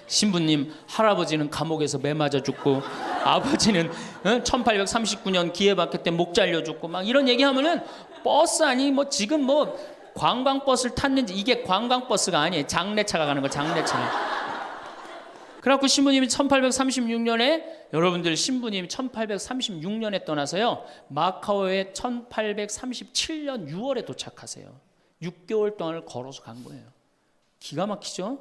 신부님 할아버지는 감옥에서 매 맞아 죽고 아버지는 1839년 기회박해 때 목 잘려 죽고 막 이런 얘기하면은 버스 아니 뭐 지금 뭐 관광버스를 탔는지 이게 관광버스가 아니에요. 장례차가 가는 거 장례차. 그래갖고 신부님이 1836년에 여러분들 신부님이 1836년에 떠나서요 마카오에 1837년 6월에 도착하세요. 6개월 동안을 걸어서 간 거예요. 기가 막히죠?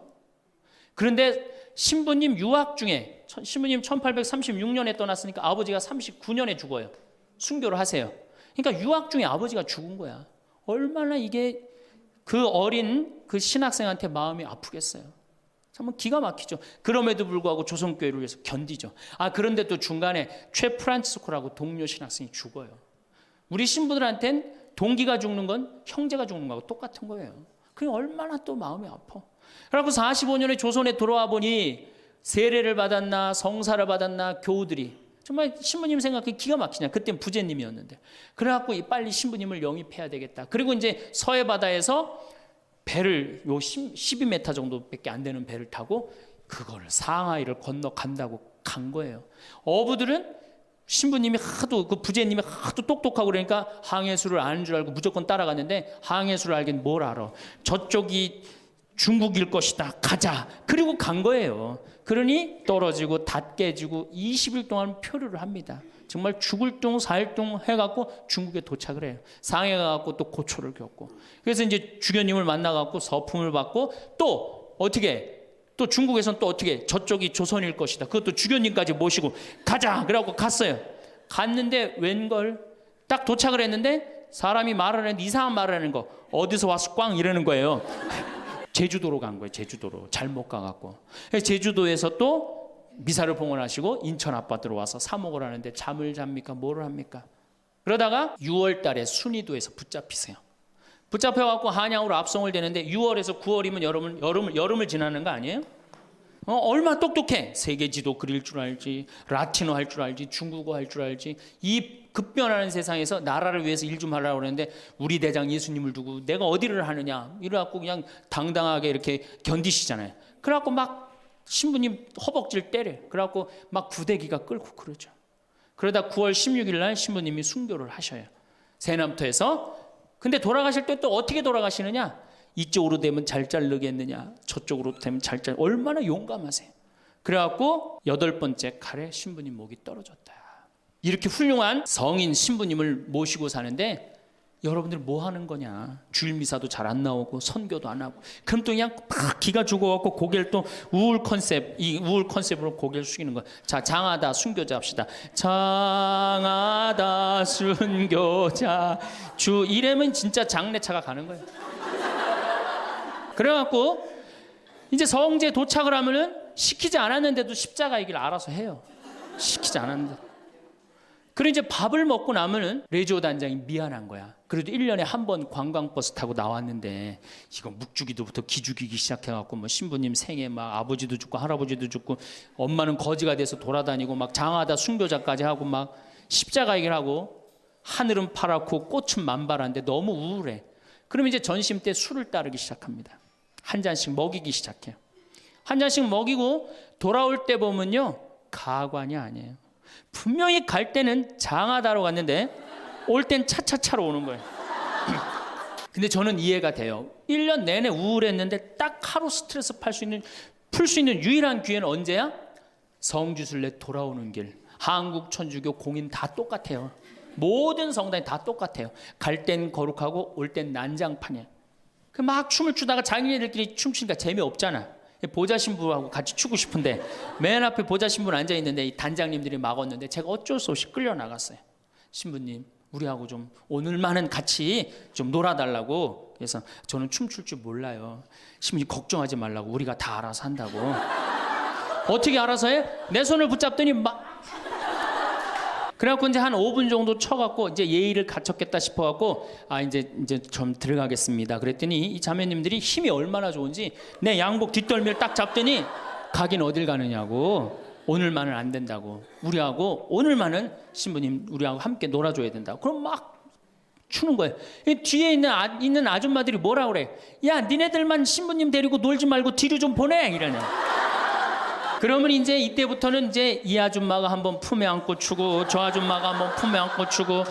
그런데 신부님 유학 중에 신부님 1836년에 떠났으니까 아버지가 39년에 죽어요. 순교를 하세요. 그러니까 유학 중에 아버지가 죽은 거야. 얼마나 이게 그 어린 그 신학생한테 마음이 아프겠어요. 정말 기가 막히죠. 그럼에도 불구하고 조선교회를 위해서 견디죠. 그런데 또 중간에 최 프란치스코라고 동료 신학생이 죽어요. 우리 신부들한텐 동기가 죽는 건 형제가 죽는 거하고 똑같은 거예요. 그게 얼마나 또 마음이 아파. 그래서 45년에 조선에 돌아와 보니 세례를 받았나 성사를 받았나 교우들이 정말 신부님 생각이 기가 막히냐. 그땐 부제님이었는데. 그래갖고 빨리 신부님을 영입해야 되겠다. 그리고 이제 서해 바다에서 배를 12m 정도밖에 안 되는 배를 타고 그거를 상하이를 건너간다고 간 거예요. 어부들은 신부님이 하도 그 부제님이 하도 똑똑하고 그러니까 항해수를 아는 줄 알고 무조건 따라갔는데 항해수를 알긴 뭘 알아. 저쪽이 중국일 것이다. 가자. 그리고 간 거예요. 그러니 떨어지고 다 깨지고 20일 동안 표류를 합니다. 정말 죽을 둥 살 둥 해갖고 중국에 도착을 해요. 상해 가갖고 또 고초를 겪고. 그래서 이제 주교님을 만나갖고 서품을 받고 또 어떻게 또 중국에서는 또 어떻게 저쪽이 조선일 것이다. 그것도 주교님까지 모시고 가자. 그래갖고 갔어요. 갔는데 웬걸 딱 도착을 했는데 사람이 말하는 이상한 말을 하는 거 어디서 와서 꽝 이러는 거예요. 제주도로 간 거예요. 제주도로 잘못 가갖고 제주도에서 또 미사를 봉헌하시고 인천 아파트로 와서 사목을 하는데 잠을 잡니까? 뭐를 합니까? 그러다가 6월 달에 순이도에서 붙잡히세요. 붙잡혀갖고 한양으로 압송을 되는데 6월에서 9월이면 여름을 지나는 거 아니에요? 얼마나 똑똑해. 세계 지도 그릴 줄 알지, 라틴어 할 줄 알지, 중국어 할 줄 알지. 이 급변하는 세상에서 나라를 위해서 일 좀 하려고 그러는데 우리 대장 예수님을 두고 내가 어디를 하느냐 이래갖고 그냥 당당하게 이렇게 견디시잖아요. 그래갖고 막 신부님 허벅지를 때려. 그래갖고 막 구데기가 끓고 그러죠. 그러다 9월 16일 날 신부님이 순교를 하셔요. 새남터에서. 근데 돌아가실 때 또 어떻게 돌아가시느냐? 이쪽으로 되면 잘 자르겠느냐, 저쪽으로 되면 잘 자르. 얼마나 용감하세요. 그래갖고 8번째 칼에 신부님 목이 떨어졌다. 이렇게 훌륭한 성인 신부님을 모시고 사는데 여러분들 뭐 하는 거냐? 주일 미사도 잘 안 나오고 선교도 안 하고. 그럼 또 그냥 막 기가 죽어갖고 고개를 또 우울 컨셉으로 고개를 숙이는 거야. 자, 장하다 순교자 합시다. 장하다 순교자 주 이래면 진짜 장례차가 가는 거예요. 그래갖고 이제 성지에 도착을 하면은 시키지 않았는데도 십자가 이 길 알아서 해요. 시키지 않았는데. 그리고 이제 밥을 먹고 나면은 레지오 단장이 미안한 거야. 그래도 1년에 한 번 관광버스 타고 나왔는데 이거 묵주기도부터 기죽이기 시작해갖고 뭐 신부님 생에 막 아버지도 죽고 할아버지도 죽고 엄마는 거지가 돼서 돌아다니고 막 장하다 순교자까지 하고 막 십자가 얘기를 하고 하늘은 파랗고 꽃은 만발한데 너무 우울해. 그럼 이제 전심 때 술을 따르기 시작합니다. 한 잔씩 먹이기 시작해요. 한 잔씩 먹이고 돌아올 때 보면요 가관이 아니에요. 분명히 갈 때는 장하다로 갔는데 올 땐 차차차로 오는 거예요. 근데 저는 이해가 돼요. 1년 내내 우울했는데 딱 하루 스트레스 풀 수 있는 유일한 기회는 언제야? 성지순례 돌아오는 길. 한국 천주교 공인 다 똑같아요. 모든 성당이 다 똑같아요. 갈 땐 거룩하고 올 땐 난장판이에요. 그 막 춤을 추다가 자기네들끼리 춤추니까 재미없잖아. 보좌 신부하고 같이 추고 싶은데 맨 앞에 보좌 신부는 앉아 있는데 이 단장님들이 막았는데 제가 어쩔 수 없이 끌려 나갔어요. 신부님, 우리하고 좀 오늘만은 같이 좀 놀아달라고. 그래서 저는 춤출 줄 몰라요. 신부님 걱정하지 말라고. 우리가 다 알아서 한다고. 어떻게 알아서 해? 내 손을 붙잡더니 막. 그래갖고 이제 한 5분 정도 쳐갖고 이제 예의를 갖췄겠다 싶어갖고 이제 좀 들어가겠습니다. 그랬더니 이 자매님들이 힘이 얼마나 좋은지 내 양복 뒷덜미를 딱 잡더니 가긴 어딜 가느냐고. 오늘만은 안 된다고. 우리하고 오늘만은 신부님 우리하고 함께 놀아줘야 된다고. 그럼 막 추는 거예요. 뒤에 있는 아줌마들이 뭐라 그래? 야, 니네들만 신부님 데리고 놀지 말고 뒤로 좀 보내 이러네. 그러면 이제 이때부터는 이제 이 아줌마가 한번 품에 안고 추고 저 아줌마가 한번 품에 안고 추고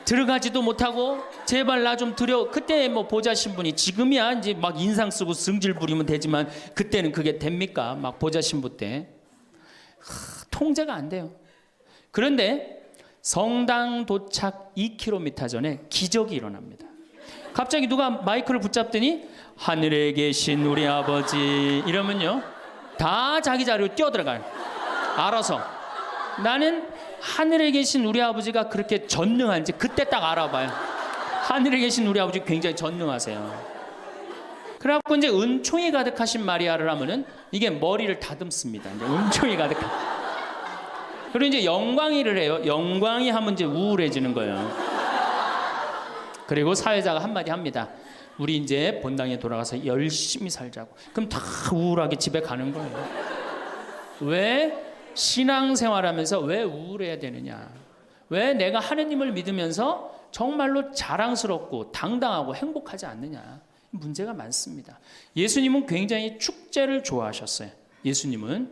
들어가지도 못하고 제발 나 좀 드려. 그때 뭐 보좌 신분이 지금이야 이제 막 인상 쓰고 승질 부리면 되지만 그때는 그게 됩니까? 막 보좌 신분 때 통제가 안 돼요. 그런데 성당 도착 2km 전에 기적이 일어납니다. 갑자기 누가 마이크를 붙잡더니 하늘에 계신 우리 아버지 이러면요 다 자기 자리로 뛰어들어가요. 알아서. 나는 하늘에 계신 우리 아버지가 그렇게 전능한지 그때 딱 알아봐요. 하늘에 계신 우리 아버지 굉장히 전능하세요. 그래갖고 이제 은총이 가득하신 마리아를 하면은 이게 머리를 다듬습니다. 이제 은총이 가득한. 그리고 이제 영광이를 해요. 영광이 하면 이제 우울해지는 거예요. 그리고 사회자가 한마디 합니다. 우리 이제 본당에 돌아가서 열심히 살자고. 그럼 다 우울하게 집에 가는 거예요. 왜? 신앙생활하면서 왜 우울해야 되느냐? 왜 내가 하느님을 믿으면서 정말로 자랑스럽고 당당하고 행복하지 않느냐? 문제가 많습니다. 예수님은 굉장히 축제를 좋아하셨어요. 예수님은.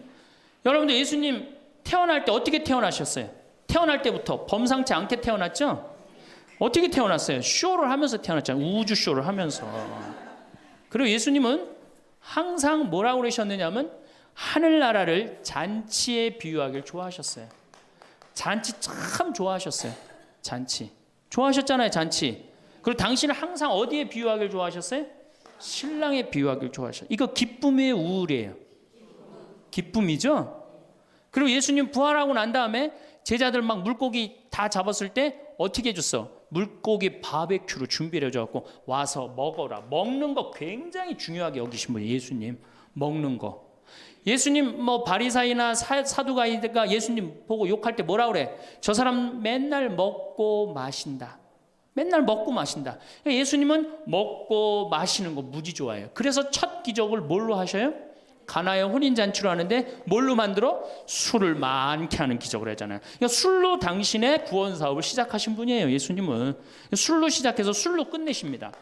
여러분들 예수님 태어날 때 어떻게 태어나셨어요? 태어날 때부터 범상치 않게 태어났죠? 어떻게 태어났어요? 쇼를 하면서 태어났잖아요. 우주 쇼를 하면서. 그리고 예수님은 항상 뭐라고 그러셨느냐면 하늘나라를 잔치에 비유하기를 좋아하셨어요. 잔치 참 좋아하셨어요. 잔치. 좋아하셨잖아요, 잔치. 그리고 당신은 항상 어디에 비유하기를 좋아하셨어요? 신랑에 비유하기를 좋아하셨어요. 이거 기쁨이에요, 우울이에요? 기쁨이죠? 그리고 예수님 부활하고 난 다음에 제자들 막 물고기 다 잡았을 때 어떻게 해줬어? 물고기 바베큐로 준비를 해줘갖고 와서 먹어라. 먹는 거 굉장히 중요하게 여기신 분이에요, 예수님. 먹는 거. 예수님 뭐 바리사이나 사두가이가 예수님 보고 욕할 때 뭐라 그래? 저 사람 맨날 먹고 마신다. 맨날 먹고 마신다. 예수님은 먹고 마시는 거 무지 좋아해요. 그래서 첫 기적을 뭘로 하셔요? 가나의 혼인잔치로 하는데 뭘로 만들어? 술을 많게 하는 기적을 하잖아요. 그러니까 술로 당신의 구원 사업을 시작하신 분이에요. 예수님은 술로 시작해서 술로 끝내십니다.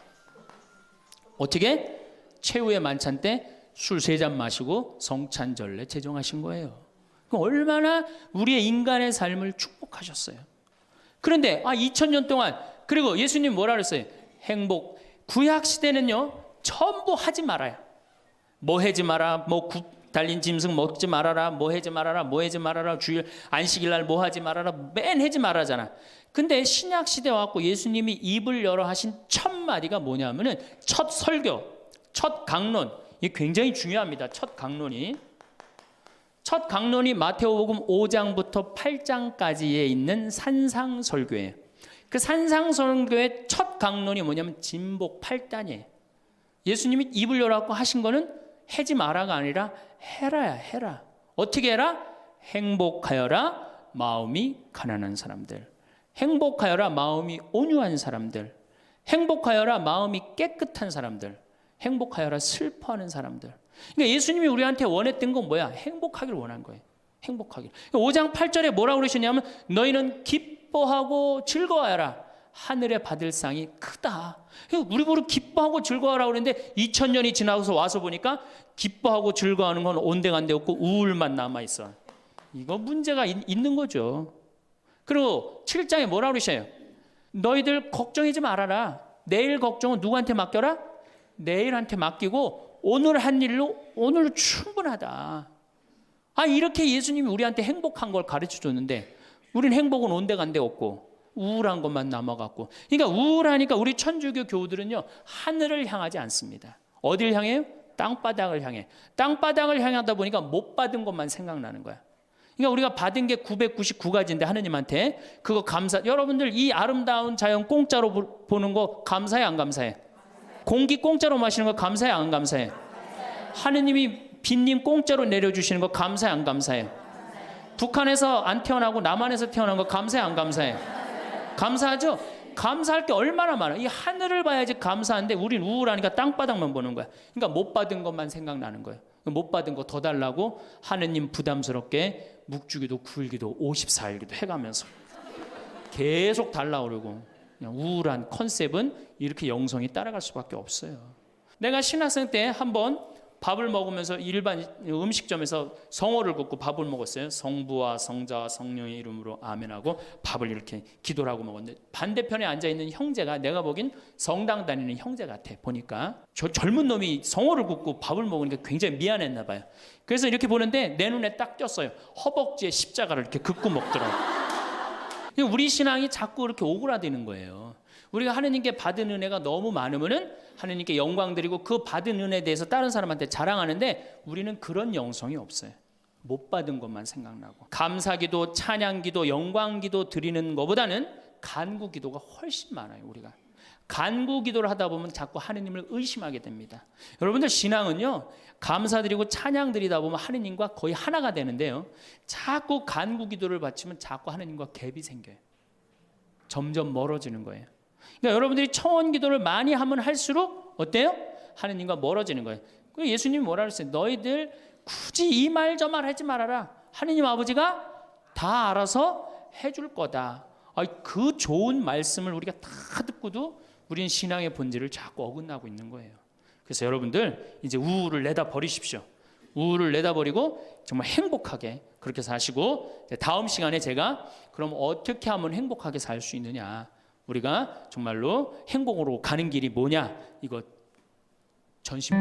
어떻게? 최후의 만찬 때 술 3잔 마시고 성찬절례 제정하신 거예요. 그럼 얼마나 우리의 인간의 삶을 축복하셨어요. 그런데 2000년 동안 그리고 예수님 뭐라 그랬어요? 행복. 구약 시대는요 전부 하지 말아요. 뭐 하지 마라, 뭐 달린 짐승 먹지 말아라, 뭐 하지 말아라, 뭐 하지 말아라, 주일 안식일 날 뭐 하지 말아라, 맨 하지 말아잖아. 근데 신약 시대 와갖고 예수님이 입을 열어 하신 첫 마디가 뭐냐면은 첫 설교, 첫 강론. 이게 굉장히 중요합니다. 첫 강론이 마태복음 5장부터 8장까지에 있는 산상설교예요. 그 산상설교의 첫 강론이 뭐냐면 진복 8단이에요. 예수님이 입을 열어갖고 하신 거는 하지 마라가 아니라 해라야, 해라. 어떻게 해라? 행복하여라 마음이 가난한 사람들, 행복하여라 마음이 온유한 사람들, 행복하여라 마음이 깨끗한 사람들, 행복하여라 슬퍼하는 사람들. 그러니까 예수님이 우리한테 원했던 건 뭐야? 행복하기를 원한 거예요. 행복하길. 5장 8절에 뭐라고 그러셨냐면 너희는 기뻐하고 즐거워하라. 하늘에 받을 상이 크다. 우리 보고 기뻐하고 즐거워하라 그러는데 2000년이 지나서 와서 보니까 기뻐하고 즐거워하는 건 온데간데 없고 우울만 남아있어. 이거 문제가 있는 거죠. 그리고 7장에 뭐라고 그러셔요? 너희들 걱정하지 말아라. 내일 걱정은 누구한테 맡겨라? 내일한테 맡기고 오늘 한 일로 오늘로 충분하다. 이렇게 예수님이 우리한테 행복한 걸 가르쳐 줬는데 우린 행복은 온데간데 없고 우울한 것만 남아갖고. 그러니까 우울하니까 우리 천주교 교우들은요 하늘을 향하지 않습니다. 어딜 향해요? 땅바닥을 향해. 땅바닥을 향하다 보니까 못 받은 것만 생각나는 거야. 그러니까 우리가 받은 게 999가지인데 하느님한테 그거 감사. 여러분들 이 아름다운 자연 공짜로 보는 거 감사해 안 감사해? 공기 공짜로 마시는 거 감사해 안 감사해? 하느님이 빈님 공짜로 내려주시는 거 감사해 안 감사해? 북한에서 안 태어나고 남한에서 태어난 거 감사해 안 감사해? 감사하죠? 감사할 게 얼마나 많아. 이 하늘을 봐야지 감사한데 우린 우울하니까 땅바닥만 보는 거야. 그러니까 못 받은 것만 생각나는 거예요. 못 받은 거 더 달라고 하느님 부담스럽게 묵주기도 9일기도 54일기도 해가면서 계속 달라고 그러고. 그냥 우울한 컨셉은 이렇게 영성이 따라갈 수밖에 없어요. 내가 신학생 때 한번 밥을 먹으면서 일반 음식점에서 성호를 긋고 밥을 먹었어요. 성부와 성자와 성령의 이름으로 아멘하고 밥을 이렇게 기도를 하고 먹었는데, 반대편에 앉아있는 형제가 내가 보긴 성당 다니는 형제 같아. 보니까 저 젊은 놈이 성호를 긋고 밥을 먹으니까 굉장히 미안했나 봐요. 그래서 이렇게 보는데 내 눈에 딱 띄었어요. 허벅지에 십자가를 이렇게 긋고 먹더라고요. 우리 신앙이 자꾸 이렇게 오그라드는 거예요. 우리가 하느님께 받은 은혜가 너무 많으면은 하느님께 영광 드리고 그 받은 은혜에 대해서 다른 사람한테 자랑하는데, 우리는 그런 영성이 없어요. 못 받은 것만 생각나고. 감사기도, 찬양기도, 영광기도 드리는 것보다는 간구기도가 훨씬 많아요. 우리가 간구기도를 하다 보면 자꾸 하느님을 의심하게 됩니다. 여러분들 신앙은요, 감사드리고 찬양드리다 보면 하느님과 거의 하나가 되는데요, 자꾸 간구기도를 바치면 자꾸 하느님과 갭이 생겨요. 점점 멀어지는 거예요. 그러니까 여러분들이 청원기도를 많이 하면 할수록 어때요? 하느님과 멀어지는 거예요. 예수님이 뭐라 그랬어요? 너희들 굳이 이 말 저 말 하지 말아라. 하느님 아버지가 다 알아서 해줄 거다. 그 좋은 말씀을 우리가 다 듣고도 우리는 신앙의 본질을 자꾸 어긋나고 있는 거예요. 그래서 여러분들 이제 우울을 내다 버리십시오. 우울을 내다 버리고 정말 행복하게 그렇게 사시고, 다음 시간에 제가 그럼 어떻게 하면 행복하게 살 수 있느냐, 우리가 정말로 행복으로 가는 길이 뭐냐, 이거 전심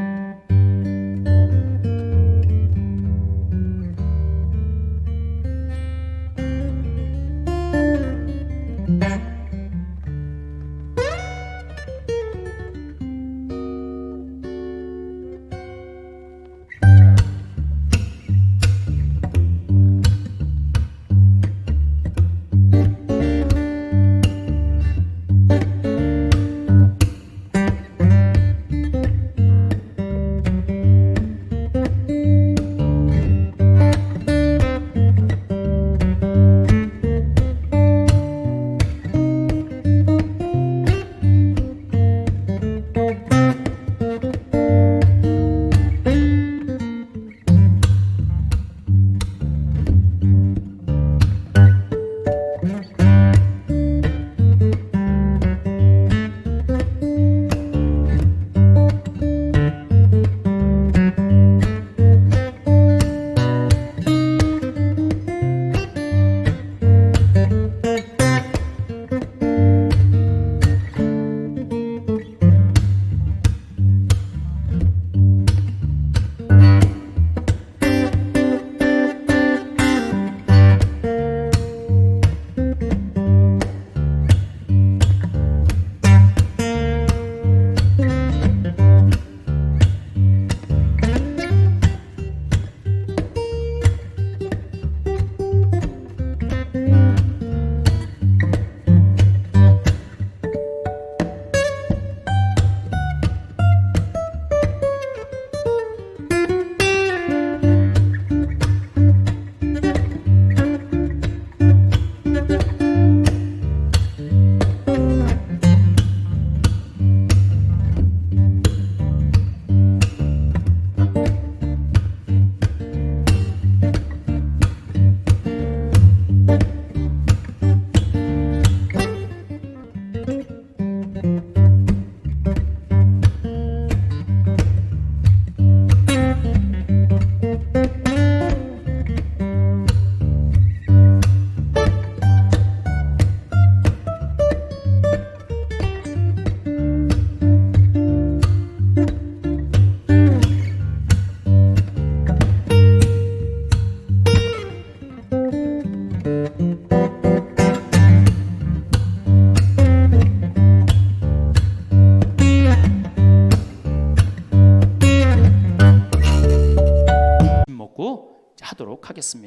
하도록 하겠습니다.